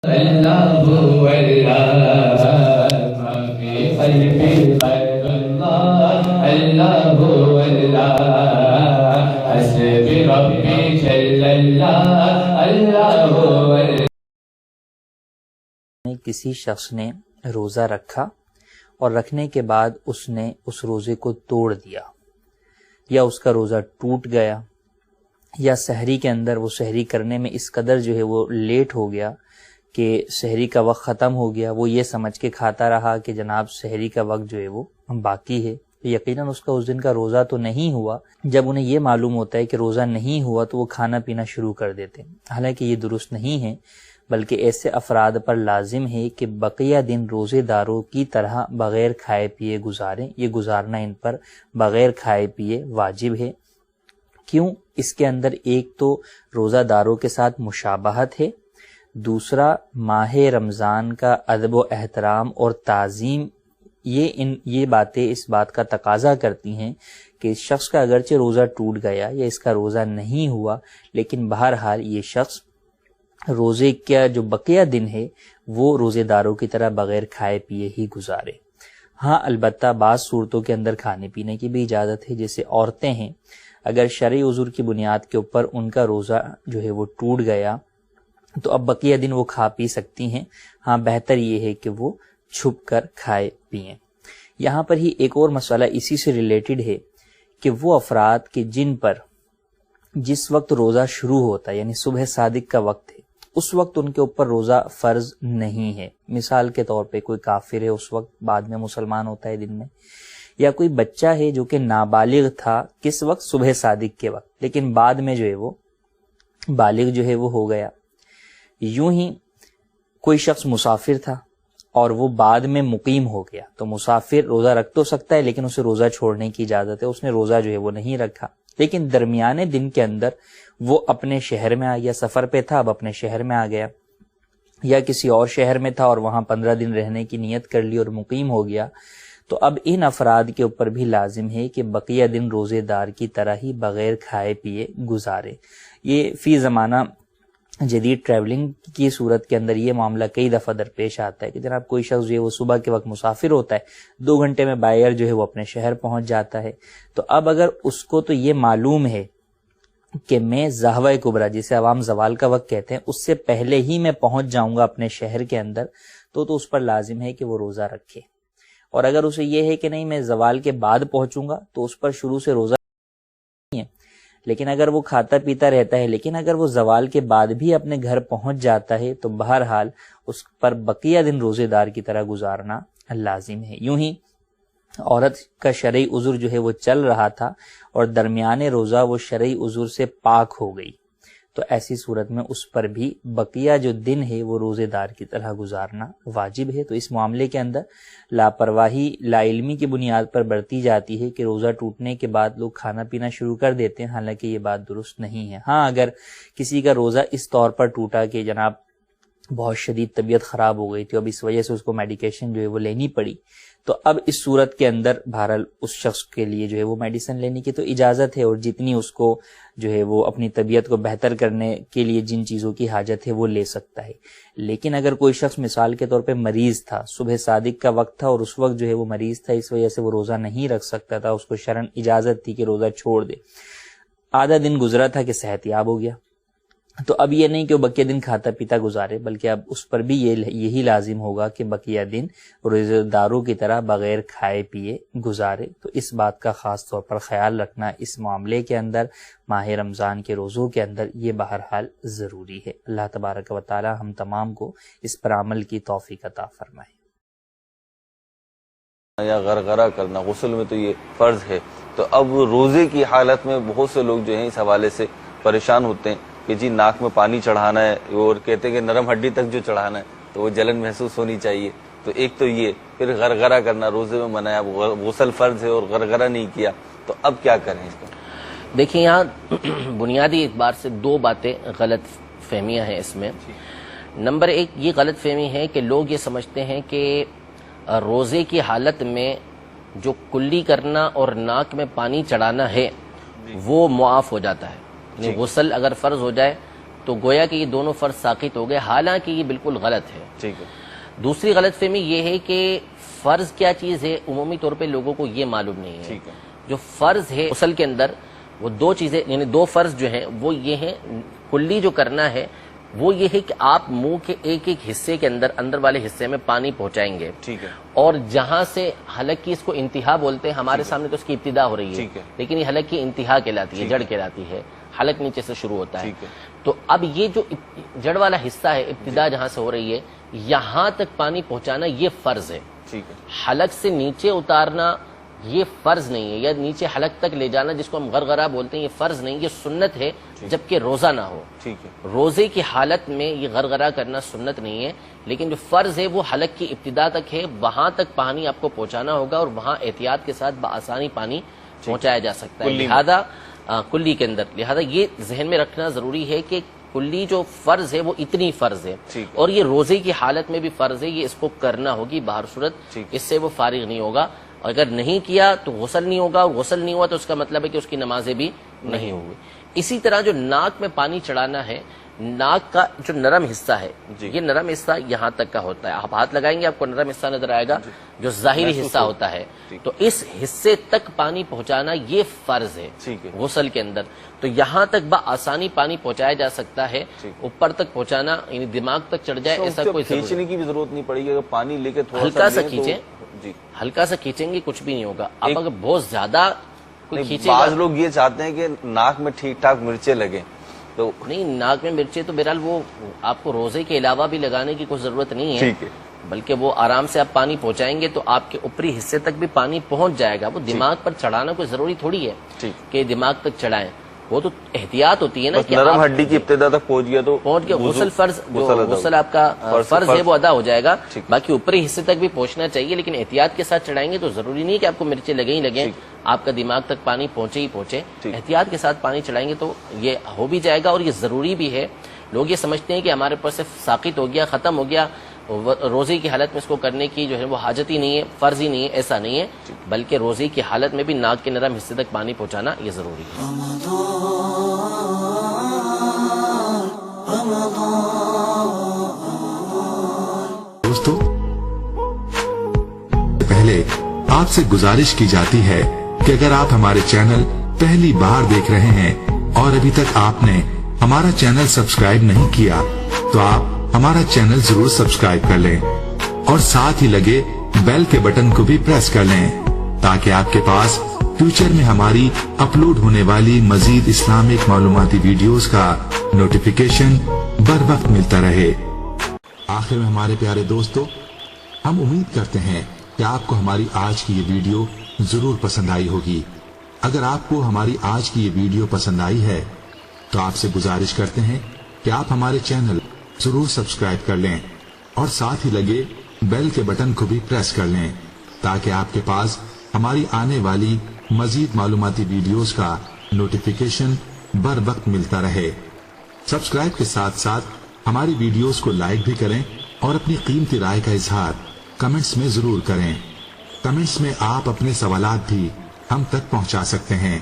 اللہ اللہ فی قلبی غیر اللہ اللہ اللہ حسبی ربی جل اللہ اللہ کسی شخص نے روزہ رکھا اور رکھنے کے بعد اس نے اس روزے کو توڑ دیا، یا اس کا روزہ ٹوٹ گیا، یا سحری کے اندر وہ سحری کرنے میں اس قدر جو ہے وہ لیٹ ہو گیا کہ سحری کا وقت ختم ہو گیا، وہ یہ سمجھ کے کھاتا رہا کہ جناب سحری کا وقت جو ہے وہ باقی ہے، یقیناً اس کا اس دن کا روزہ تو نہیں ہوا۔ جب انہیں یہ معلوم ہوتا ہے کہ روزہ نہیں ہوا تو وہ کھانا پینا شروع کر دیتے ہیں، حالانکہ یہ درست نہیں ہے، بلکہ ایسے افراد پر لازم ہے کہ بقیہ دن روزے داروں کی طرح بغیر کھائے پیے گزاریں۔ یہ گزارنا ان پر بغیر کھائے پیے واجب ہے۔ کیوں؟ اس کے اندر ایک تو روزہ داروں کے ساتھ مشابہت ہے، دوسرا ماہ رمضان کا ادب و احترام اور تعظیم، یہ باتیں اس بات کا تقاضا کرتی ہیں کہ اس شخص کا اگرچہ روزہ ٹوٹ گیا یا اس کا روزہ نہیں ہوا، لیکن بہرحال یہ شخص روزے کا جو بقیہ دن ہے وہ روزے داروں کی طرح بغیر کھائے پیے ہی گزارے۔ ہاں البتہ بعض صورتوں کے اندر کھانے پینے کی بھی اجازت ہے، جیسے عورتیں ہیں، اگر شرعی عذر کی بنیاد کے اوپر ان کا روزہ جو ہے وہ ٹوٹ گیا تو اب بقیہ دن وہ کھا پی سکتی ہیں، ہاں بہتر یہ ہے کہ وہ چھپ کر کھائے پئیں۔ یہاں پر ہی ایک اور مسئلہ اسی سے ریلیٹڈ ہے کہ وہ افراد کہ جن پر جس وقت روزہ شروع ہوتا ہے یعنی صبح صادق کا وقت ہے، اس وقت ان کے اوپر روزہ فرض نہیں ہے۔ مثال کے طور پہ کوئی کافر ہے، اس وقت بعد میں مسلمان ہوتا ہے دن میں، یا کوئی بچہ ہے جو کہ نابالغ تھا کس وقت؟ صبح صادق کے وقت، لیکن بعد میں جو ہے وہ بالغ جو ہے وہ ہو گیا۔ یوں ہی کوئی شخص مسافر تھا اور وہ بعد میں مقیم ہو گیا، تو مسافر روزہ رکھ تو سکتا ہے لیکن اسے روزہ چھوڑنے کی اجازت ہے، اس نے روزہ جو ہے وہ نہیں رکھا، لیکن درمیانے دن کے اندر وہ اپنے شہر میں آ گیا، سفر پہ تھا اب اپنے شہر میں آ گیا، یا کسی اور شہر میں تھا اور وہاں 15 دن رہنے کی نیت کر لی اور مقیم ہو گیا، تو اب ان افراد کے اوپر بھی لازم ہے کہ بقیہ دن روزے دار کی طرح ہی بغیر کھائے پیے گزارے۔ یہ فی زمانہ جدید ٹریولنگ کی صورت کے اندر یہ معاملہ کئی دفعہ درپیش آتا ہے کہ جناب کوئی شخص جو ہے وہ صبح کے وقت مسافر ہوتا ہے، 2 گھنٹے میں بائر جو ہے وہ اپنے شہر پہنچ جاتا ہے، تو اب اگر اس کو تو یہ معلوم ہے کہ میں زہوہ کبریٰ جسے عوام زوال کا وقت کہتے ہیں اس سے پہلے ہی میں پہنچ جاؤں گا اپنے شہر کے اندر، تو اس پر لازم ہے کہ وہ روزہ رکھے۔ اور اگر اسے یہ ہے کہ نہیں میں زوال کے بعد پہنچوں گا تو اس پر شروع سے روزہ نہیں ہے، لیکن اگر وہ کھاتا پیتا رہتا ہے، لیکن اگر وہ زوال کے بعد بھی اپنے گھر پہنچ جاتا ہے تو بہرحال اس پر بقیہ دن روزے دار کی طرح گزارنا لازم ہے۔ یوں ہی عورت کا شرعی عذر جو ہے وہ چل رہا تھا اور درمیان روزہ وہ شرعی عذر سے پاک ہو گئی، تو ایسی صورت میں اس پر بھی بقیہ جو دن ہے وہ روزے دار کی طرح گزارنا واجب ہے۔ تو اس معاملے کے اندر لاپرواہی لا علمی کی بنیاد پر برتی جاتی ہے کہ روزہ ٹوٹنے کے بعد لوگ کھانا پینا شروع کر دیتے ہیں، حالانکہ یہ بات درست نہیں ہے۔ ہاں اگر کسی کا روزہ اس طور پر ٹوٹا کہ جناب بہت شدید طبیعت خراب ہو گئی تھی، اب اس وجہ سے اس کو میڈیکیشن جو ہے وہ لینی پڑی، تو اب اس صورت کے اندر بہرحال اس شخص کے لیے جو ہے وہ میڈیسن لینے کی تو اجازت ہے، اور جتنی اس کو جو ہے وہ اپنی طبیعت کو بہتر کرنے کے لیے جن چیزوں کی حاجت ہے وہ لے سکتا ہے۔ لیکن اگر کوئی شخص مثال کے طور پہ مریض تھا، صبح صادق کا وقت تھا اور اس وقت جو ہے وہ مریض تھا، اس وجہ سے وہ روزہ نہیں رکھ سکتا تھا، اس کو شرعاً اجازت تھی کہ روزہ چھوڑ دے، آدھا دن گزرا تھا کہ صحت یاب ہو گیا، تو اب یہ نہیں کہ وہ بقیہ دن کھاتا پیتا گزارے، بلکہ اب اس پر بھی یہی لازم ہوگا کہ بقیہ دن روزہ داروں کی طرح بغیر کھائے پیے گزارے۔ تو اس بات کا خاص طور پر خیال رکھنا اس معاملے کے اندر، ماہ رمضان کے روزوں کے اندر، یہ بہرحال ضروری ہے۔ اللہ تبارک و تعالی ہم تمام کو اس پر عمل کی توفیق عطا فرمائے۔ یا غرغرہ کرنا غسل میں تو یہ فرض ہے، تو اب روزے کی حالت میں بہت سے لوگ جو ہیں اس حوالے سے پریشان ہوتے ہیں کہ جی ناک میں پانی چڑھانا ہے، اور کہتے ہیں کہ نرم ہڈی تک جو چڑھانا ہے تو وہ جلن محسوس ہونی چاہیے، تو ایک تو یہ، پھر غرغرہ کرنا روزے میں منع ہے، اب غسل فرض ہے اور غرغرہ نہیں کیا، تو اب کیا کریں اس کو؟ دیکھیں یہاں بنیادی اعتبار سے 2 باتیں غلط فہمیاں ہیں اس میں۔ نمبر 1 یہ غلط فہمی ہے کہ لوگ یہ سمجھتے ہیں کہ روزے کی حالت میں جو کلی کرنا اور ناک میں پانی چڑھانا ہے وہ معاف ہو جاتا ہے، یعنی غسل اگر فرض ہو جائے تو گویا کہ یہ دونوں فرض ساقط ہو گئے، حالانکہ یہ بالکل غلط ہے۔ ٹھیک ہے۔ دوسری غلط فہمی یہ ہے کہ فرض کیا چیز ہے، عمومی طور پہ لوگوں کو یہ معلوم نہیں ہے۔ ٹھیک ہے۔ جو فرض ہے غسل کے اندر وہ دو چیزیں، یعنی دو فرض جو ہیں وہ یہ ہیں، کلی جو کرنا ہے وہ یہ ہے کہ آپ منہ کے ایک ایک حصے کے اندر والے حصے میں پانی پہنچائیں گے، ٹھیک ہے، اور جہاں سے حلق کی اس کو انتہا بولتے ہیں، ہمارے سامنے تو اس کی ابتدا ہو رہی ٹھیک ہے، لیکن یہ حلق کی انتہا کہلاتی ہے، جڑ کہلاتی ہے، حلق نیچے سے شروع ہوتا ہے۔ ٹھیک ہے۔ تو اب یہ جو جڑ والا حصہ ہے، ابتدا جہاں سے ہو رہی ہے، یہاں تک پانی پہنچانا یہ فرض ہے۔ ٹھیک ہے۔ حلق سے نیچے اتارنا یہ فرض نہیں ہے، یا نیچے حلق تک لے جانا جس کو ہم غرغرہ بولتے ہیں، یہ فرض نہیں، یہ سنت ہے جبکہ روزہ نہ ہو۔ ٹھیک ہے۔ روزے کی حالت میں یہ غرغرہ کرنا سنت نہیں ہے، لیکن جو فرض ہے وہ حلق کی ابتدا تک ہے، وہاں تک پانی آپ کو پہنچانا ہوگا، اور وہاں احتیاط کے ساتھ بآسانی پانی پہنچایا جا سکتا ہے۔ لہذا کلی کے اندر، لہذا یہ ذہن میں رکھنا ضروری ہے کہ کلی جو فرض ہے وہ اتنی فرض ہے، اور یہ روزے کی حالت میں بھی فرض ہے، یہ اس کو کرنا ہوگی باہر صورت، اس سے وہ فارغ نہیں ہوگا۔ اگر نہیں کیا تو غسل نہیں ہوگا، اور غسل نہیں ہوا تو اس کا مطلب ہے کہ اس کی نمازیں بھی نہیں ہوگی۔ اسی طرح جو ناک میں پانی چڑھانا ہے، ناک کا جو نرم حصہ ہے، یہ نرم حصہ یہاں تک کا ہوتا ہے، آپ ہاتھ لگائیں گے آپ کو نرم حصہ نظر آئے گا، جو ظاہری حصہ ہوتا ہے، تو اس حصے تک پانی پہنچانا یہ فرض ہے غسل کے اندر۔ تو یہاں تک بآسانی پانی پہنچایا جا سکتا ہے، اوپر تک پہنچانا یعنی دماغ تک چڑھ جائے ایسا کوئی کھینچنے کی بھی ضرورت نہیں پڑے گی، اگر پانی لے کے تھوڑا ہلکا سا کھینچیں، ہلکا سا کھینچیں گے کچھ بھی نہیں ہوگا۔ اب اگر بہت زیادہ کوئی کھینچے، بعض لوگ یہ چاہتے ہیں کہ ناک میں ٹھیک ٹھاک مرچیں لگیں، تو نہیں، ناک میں مرچیں تو بہرحال وہ آپ کو روزے کے علاوہ بھی لگانے کی کوئی ضرورت نہیں ہے، بلکہ وہ آرام سے آپ پانی پہنچائیں گے تو آپ کے اوپری حصے تک بھی پانی پہنچ جائے گا۔ وہ دماغ پر چڑھانا کوئی ضروری تھوڑی ہے کہ دماغ تک چڑھائیں، وہ تو احتیاط ہوتی ہے نا کہ نرم ہڈی کی ابتدا تک پہنچ گیا تو پہنچ کے غسل فرض، غسل آپ کا فرض ہے وہ ادا ہو جائے گا، باقی اوپری حصے تک بھی پہنچنا چاہیے، لیکن احتیاط کے ساتھ چڑھائیں گے تو ضروری نہیں کہ آپ کو مرچیں لگیں ہی لگیں، آپ کا دماغ تک پانی پہنچے ہی پہنچے، احتیاط کے ساتھ پانی چڑھائیں گے تو یہ ہو بھی جائے گا، اور یہ ضروری بھی ہے۔ لوگ یہ سمجھتے ہیں کہ ہمارے اوپر سے ساقط ہو گیا، ختم ہو گیا، روزے کی حالت میں اس کو کرنے کی جو ہے وہ حاجت ہی نہیں ہے، فرض ہی نہیں ہے، ایسا نہیں ہے، بلکہ روزے کی حالت میں بھی ناک کے نرم حصے تک پانی پہنچانا یہ ضروری ہے۔ دوستو، پہلے آپ سے گزارش کی جاتی ہے کہ اگر آپ ہمارے چینل پہلی بار دیکھ رہے ہیں اور ابھی تک آپ نے ہمارا چینل سبسکرائب نہیں کیا تو آپ ہمارا چینل ضرور سبسکرائب کر لیں، اور ساتھ ہی لگے بیل کے بٹن کو بھی پریس کر لیں تاکہ آپ کے پاس فیوچر میں ہماری اپلوڈ ہونے والی مزید اسلامک معلوماتی ویڈیوز کا نوٹیفیکیشن بر وقت ملتا رہے۔ آخر میں ہمارے پیارے دوستو، ہم امید کرتے ہیں کہ آپ کو ہماری آج کی یہ ویڈیو ضرور پسند آئی ہوگی۔ اگر آپ کو ہماری آج کی یہ ویڈیو پسند آئی ہے تو آپ سے گزارش کرتے ہیں کہ آپ ہمارے چینل ضرور سبسکرائب کر لیں، اور ساتھ ہی لگے بیل کے بٹن کو بھی پریس کر لیں تاکہ آپ کے پاس ہماری آنے والی مزید معلوماتی ویڈیوز کا نوٹیفیکیشن بر وقت ملتا رہے۔ سبسکرائب کے ساتھ ساتھ ہماری ویڈیوز کو لائک بھی کریں، اور اپنی قیمتی رائے کا اظہار کمنٹس میں ضرور کریں۔ کمنٹس میں آپ اپنے سوالات بھی ہم تک پہنچا سکتے ہیں۔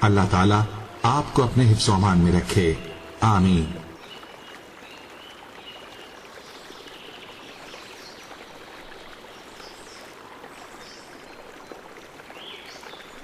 اللہ تعالیٰ آپ کو اپنے حفظ و امان میں رکھے، آمین۔